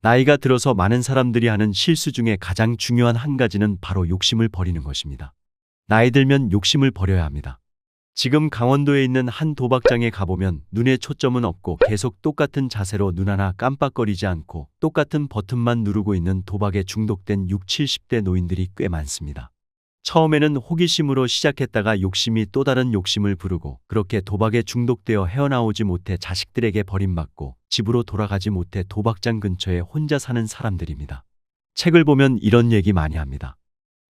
나이가 들어서 많은 사람들이 하는 실수 중에 가장 중요한 한 가지는 바로 욕심을 버리는 것입니다. 나이 들면 욕심을 버려야 합니다. 지금 강원도에 있는 한 도박장에 가보면 눈에 초점은 없고 계속 똑같은 자세로 눈 하나 깜빡거리지 않고 똑같은 버튼만 누르고 있는 도박에 중독된 60, 70대 노인들이 꽤 많습니다. 처음에는 호기심으로 시작했다가 욕심이 또 다른 욕심을 부르고 그렇게 도박에 중독되어 헤어나오지 못해 자식들에게 버림받고 집으로 돌아가지 못해 도박장 근처에 혼자 사는 사람들입니다. 책을 보면 이런 얘기 많이 합니다.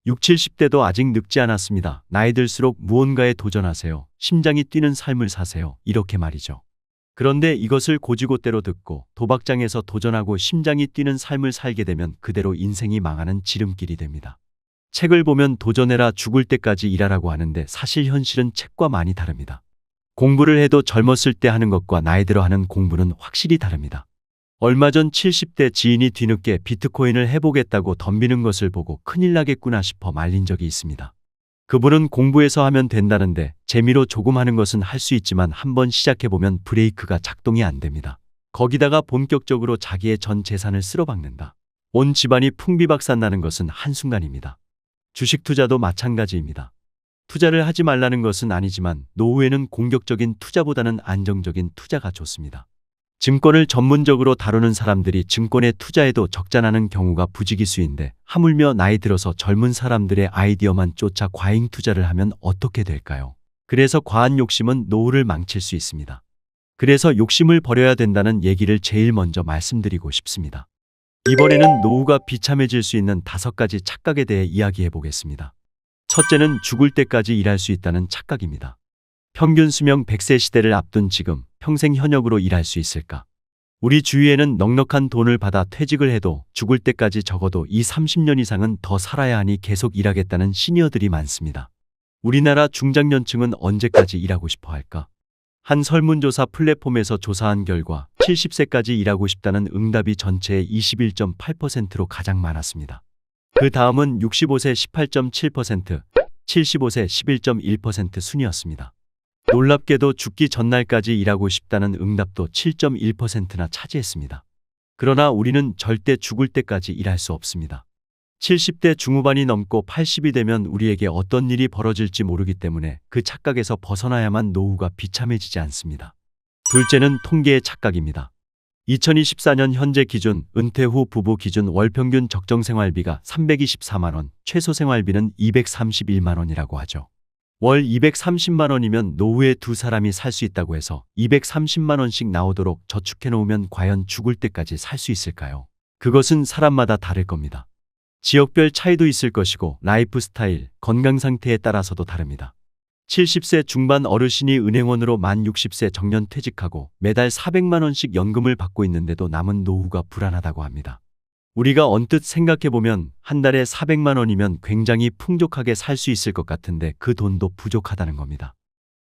60, 70대도 아직 늙지 않았습니다. 나이 들수록 무언가에 도전하세요. 심장이 뛰는 삶을 사세요. 이렇게 말이죠. 그런데 이것을 고지고대로 듣고 도박장에서 도전하고 심장이 뛰는 삶을 살게 되면 그대로 인생이 망하는 지름길이 됩니다. 책을 보면 도전해라 죽을 때까지 일하라고 하는데 사실 현실은 책과 많이 다릅니다. 공부를 해도 젊었을 때 하는 것과 나이 들어 하는 공부는 확실히 다릅니다. 얼마 전 70대 지인이 뒤늦게 비트코인을 해보겠다고 덤비는 것을 보고 큰일 나겠구나 싶어 말린 적이 있습니다. 그분은 공부해서 하면 된다는데 재미로 조금 하는 것은 할 수 있지만 한번 시작해보면 브레이크가 작동이 안 됩니다. 거기다가 본격적으로 자기의 전 재산을 쓸어박는다. 온 집안이 풍비박산나는 것은 한순간입니다. 주식 투자도 마찬가지입니다. 투자를 하지 말라는 것은 아니지만 노후에는 공격적인 투자보다는 안정적인 투자가 좋습니다. 증권을 전문적으로 다루는 사람들이 증권에 투자해도 적자나는 경우가 부지기수인데 하물며 나이 들어서 젊은 사람들의 아이디어만 쫓아 과잉 투자를 하면 어떻게 될까요? 그래서 과한 욕심은 노후를 망칠 수 있습니다. 그래서 욕심을 버려야 된다는 얘기를 제일 먼저 말씀드리고 싶습니다. 이번에는 노후가 비참해질 수 있는 5가지 착각에 대해 이야기해 보겠습니다. 첫째는 죽을 때까지 일할 수 있다는 착각입니다. 평균 수명 100세 시대를 앞둔 지금 평생 현역으로 일할 수 있을까? 우리 주위에는 넉넉한 돈을 받아 퇴직을 해도 죽을 때까지 적어도 30년 이상은 더 살아야 하니 계속 일하겠다는 시니어들이 많습니다. 우리나라 중장년층은 언제까지 일하고 싶어 할까? 한 설문조사 플랫폼에서 조사한 결과 70세까지 일하고 싶다는 응답이 전체의 21.8%로 가장 많았습니다. 그 다음은 65세 18.7%, 75세 11.1% 순이었습니다. 놀랍게도 죽기 전날까지 일하고 싶다는 응답도 7.1%나 차지했습니다. 그러나 우리는 절대 죽을 때까지 일할 수 없습니다. 70대 중후반이 넘고 80이 되면 우리에게 어떤 일이 벌어질지 모르기 때문에 그 착각에서 벗어나야만 노후가 비참해지지 않습니다. 둘째는 통계의 착각입니다. 2024년 현재 기준 은퇴 후 부부 기준 월 평균 적정 생활비가 324만 원, 최소 생활비는 231만 원이라고 하죠. 월 230만 원이면 노후에 두 사람이 살 수 있다고 해서 230만 원씩 나오도록 저축해 놓으면 과연 죽을 때까지 살 수 있을까요? 그것은 사람마다 다를 겁니다. 지역별 차이도 있을 것이고 라이프 스타일, 건강 상태에 따라서도 다릅니다. 70세 중반 어르신이 은행원으로 만 60세 정년 퇴직하고 매달 400만 원씩 연금을 받고 있는데도 남은 노후가 불안하다고 합니다. 우리가 언뜻 생각해보면 한 달에 400만 원이면 굉장히 풍족하게 살 수 있을 것 같은데 그 돈도 부족하다는 겁니다.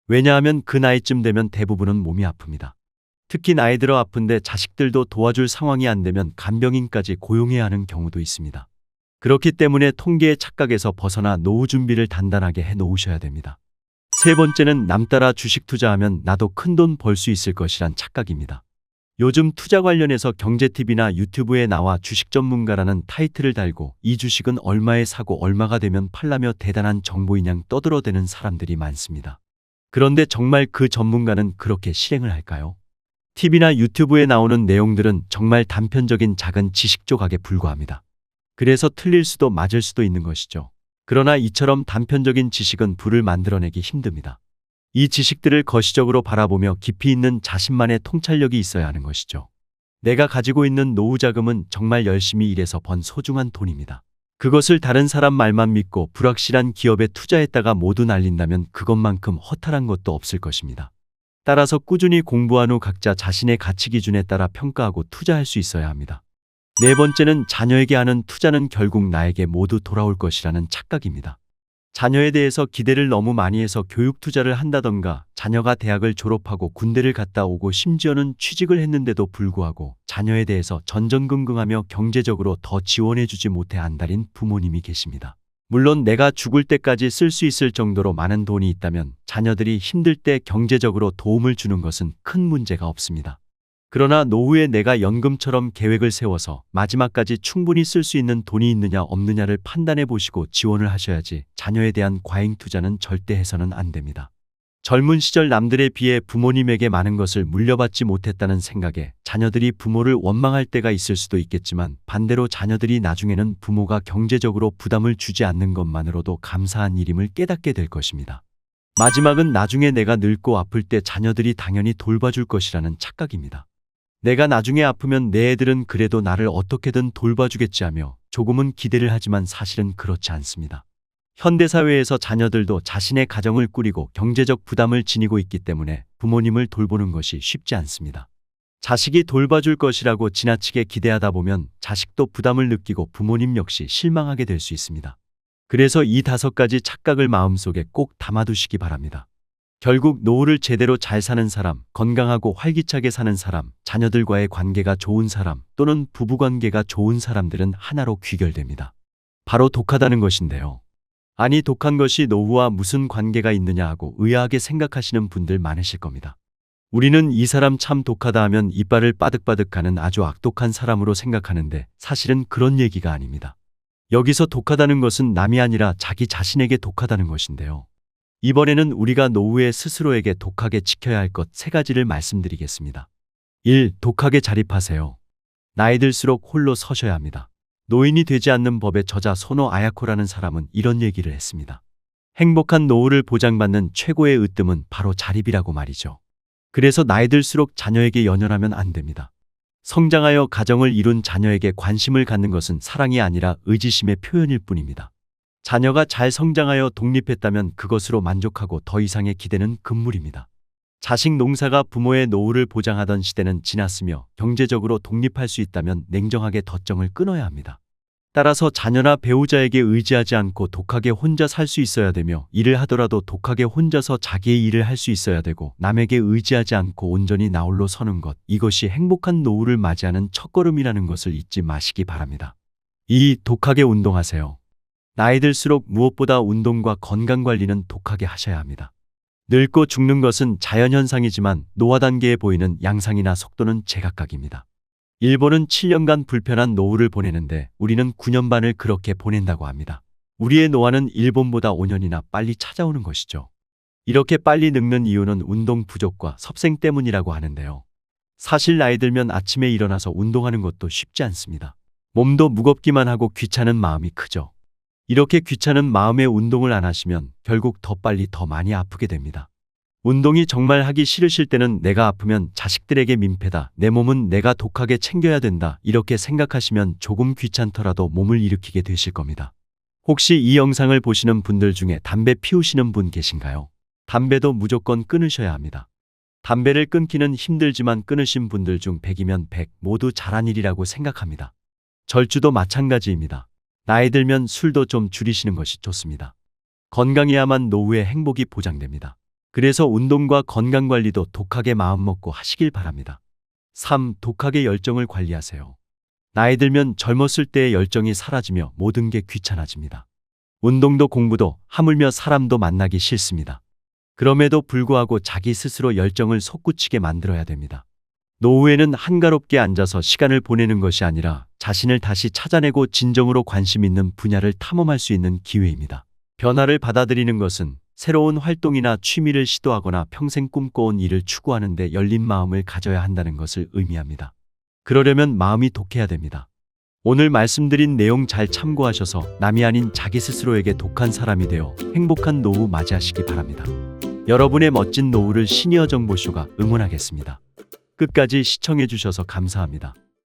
왜냐하면 그 나이쯤 되면 대부분은 몸이 아픕니다. 특히 나이 들어 아픈데 자식들도 도와줄 상황이 안 되면 간병인까지 고용해야 하는 경우도 있습니다. 그렇기 때문에 통계의 착각에서 벗어나 노후 준비를 단단하게 해 놓으셔야 됩니다. 세 번째는 남 따라 주식 투자하면 나도 큰돈 벌 수 있을 것이란 착각입니다. 요즘 투자 관련해서 경제TV나 유튜브에 나와 주식 전문가라는 타이틀을 달고 이 주식은 얼마에 사고 얼마가 되면 팔라며 대단한 정보인양 떠들어대는 사람들이 많습니다. 그런데 정말 그 전문가는 그렇게 실행을 할까요? TV나 유튜브에 나오는 내용들은 정말 단편적인 작은 지식 조각에 불과합니다. 그래서 틀릴 수도 맞을 수도 있는 것이죠. 그러나 이처럼 단편적인 지식은 부를 만들어내기 힘듭니다. 이 지식들을 거시적으로 바라보며 깊이 있는 자신만의 통찰력이 있어야 하는 것이죠. 내가 가지고 있는 노후 자금은 정말 열심히 일해서 번 소중한 돈입니다. 그것을 다른 사람 말만 믿고 불확실한 기업에 투자했다가 모두 날린다면 그것만큼 허탈한 것도 없을 것입니다. 따라서 꾸준히 공부한 후 각자 자신의 가치 기준에 따라 평가하고 투자할 수 있어야 합니다. 네 번째는 자녀에게 하는 투자는 결국 나에게 모두 돌아올 것이라는 착각입니다. 자녀에 대해서 기대를 너무 많이 해서 교육 투자를 한다던가 자녀가 대학을 졸업하고 군대를 갔다 오고 심지어는 취직을 했는데도 불구하고 자녀에 대해서 전전긍긍하며 경제적으로 더 지원해주지 못해 안달인 부모님이 계십니다. 물론 내가 죽을 때까지 쓸 수 있을 정도로 많은 돈이 있다면 자녀들이 힘들 때 경제적으로 도움을 주는 것은 큰 문제가 없습니다. 그러나 노후에 내가 연금처럼 계획을 세워서 마지막까지 충분히 쓸 수 있는 돈이 있느냐 없느냐를 판단해 보시고 지원을 하셔야지 자녀에 대한 과잉 투자는 절대 해서는 안 됩니다. 젊은 시절 남들에 비해 부모님에게 많은 것을 물려받지 못했다는 생각에 자녀들이 부모를 원망할 때가 있을 수도 있겠지만 반대로 자녀들이 나중에는 부모가 경제적으로 부담을 주지 않는 것만으로도 감사한 일임을 깨닫게 될 것입니다. 마지막은 나중에 내가 늙고 아플 때 자녀들이 당연히 돌봐줄 것이라는 착각입니다. 내가 나중에 아프면 내 애들은 그래도 나를 어떻게든 돌봐주겠지 하며 조금은 기대를 하지만 사실은 그렇지 않습니다. 현대사회에서 자녀들도 자신의 가정을 꾸리고 경제적 부담을 지니고 있기 때문에 부모님을 돌보는 것이 쉽지 않습니다. 자식이 돌봐줄 것이라고 지나치게 기대하다 보면 자식도 부담을 느끼고 부모님 역시 실망하게 될 수 있습니다. 그래서 이 5가지 착각을 마음속에 꼭 담아두시기 바랍니다. 결국 노후를 제대로 잘 사는 사람, 건강하고 활기차게 사는 사람, 자녀들과의 관계가 좋은 사람 또는 부부관계가 좋은 사람들은 하나로 귀결됩니다. 바로 독하다는 것인데요. 아니 독한 것이 노후와 무슨 관계가 있느냐 하고 의아하게 생각하시는 분들 많으실 겁니다. 우리는 이 사람 참 독하다 하면 이빨을 빠득빠득하는 아주 악독한 사람으로 생각하는데 사실은 그런 얘기가 아닙니다. 여기서 독하다는 것은 남이 아니라 자기 자신에게 독하다는 것인데요. 이번에는 우리가 노후에 스스로에게 독하게 지켜야 할 것 3가지를 말씀드리겠습니다. 1. 독하게 자립하세요. 나이 들수록 홀로 서셔야 합니다. 노인이 되지 않는 법의 저자 소노 아야코라는 사람은 이런 얘기를 했습니다. 행복한 노후를 보장받는 최고의 으뜸은 바로 자립이라고 말이죠. 그래서 나이 들수록 자녀에게 연연하면 안 됩니다. 성장하여 가정을 이룬 자녀에게 관심을 갖는 것은 사랑이 아니라 의지심의 표현일 뿐입니다. 자녀가 잘 성장하여 독립했다면 그것으로 만족하고 더 이상의 기대는 금물입니다. 자식 농사가 부모의 노후를 보장하던 시대는 지났으며 경제적으로 독립할 수 있다면 냉정하게 덧정을 끊어야 합니다. 따라서 자녀나 배우자에게 의지하지 않고 독하게 혼자 살 수 있어야 되며 일을 하더라도 독하게 혼자서 자기의 일을 할 수 있어야 되고 남에게 의지하지 않고 온전히 나홀로 서는 것, 이것이 행복한 노후를 맞이하는 첫걸음이라는 것을 잊지 마시기 바랍니다. 2. 독하게 운동하세요. 나이 들수록 무엇보다 운동과 건강관리는 독하게 하셔야 합니다. 늙고 죽는 것은 자연현상이지만 노화 단계에 보이는 양상이나 속도는 제각각입니다. 일본은 7년간 불편한 노후를 보내는데 우리는 9년 반을 그렇게 보낸다고 합니다. 우리의 노화는 일본보다 5년이나 빨리 찾아오는 것이죠. 이렇게 빨리 늙는 이유는 운동 부족과 섭생 때문이라고 하는데요. 사실 나이 들면 아침에 일어나서 운동하는 것도 쉽지 않습니다. 몸도 무겁기만 하고 귀찮은 마음이 크죠. 이렇게 귀찮은 마음에 운동을 안 하시면 결국 더 빨리 더 많이 아프게 됩니다. 운동이 정말 하기 싫으실 때는 내가 아프면 자식들에게 민폐다, 내 몸은 내가 독하게 챙겨야 된다, 이렇게 생각하시면 조금 귀찮더라도 몸을 일으키게 되실 겁니다. 혹시 이 영상을 보시는 분들 중에 담배 피우시는 분 계신가요? 담배도 무조건 끊으셔야 합니다. 담배를 끊기는 힘들지만 끊으신 분들 중 100이면 100 모두 잘한 일이라고 생각합니다. 절주도 마찬가지입니다. 나이 들면 술도 좀 줄이시는 것이 좋습니다. 건강해야만 노후의 행복이 보장됩니다. 그래서 운동과 건강관리도 독하게 마음먹고 하시길 바랍니다. 3. 독하게 열정을 관리하세요. 나이 들면 젊었을 때의 열정이 사라지며 모든 게 귀찮아집니다. 운동도 공부도 하물며 사람도 만나기 싫습니다. 그럼에도 불구하고 자기 스스로 열정을 솟구치게 만들어야 됩니다. 노후에는 한가롭게 앉아서 시간을 보내는 것이 아니라 자신을 다시 찾아내고 진정으로 관심 있는 분야를 탐험할 수 있는 기회입니다. 변화를 받아들이는 것은 새로운 활동이나 취미를 시도하거나 평생 꿈꿔온 일을 추구하는 데 열린 마음을 가져야 한다는 것을 의미합니다. 그러려면 마음이 독해야 됩니다. 오늘 말씀드린 내용 잘 참고하셔서 남이 아닌 자기 스스로에게 독한 사람이 되어 행복한 노후 맞이하시기 바랍니다. 여러분의 멋진 노후를 시니어 정보쇼가 응원하겠습니다. 끝까지 시청해 주셔서 감사합니다.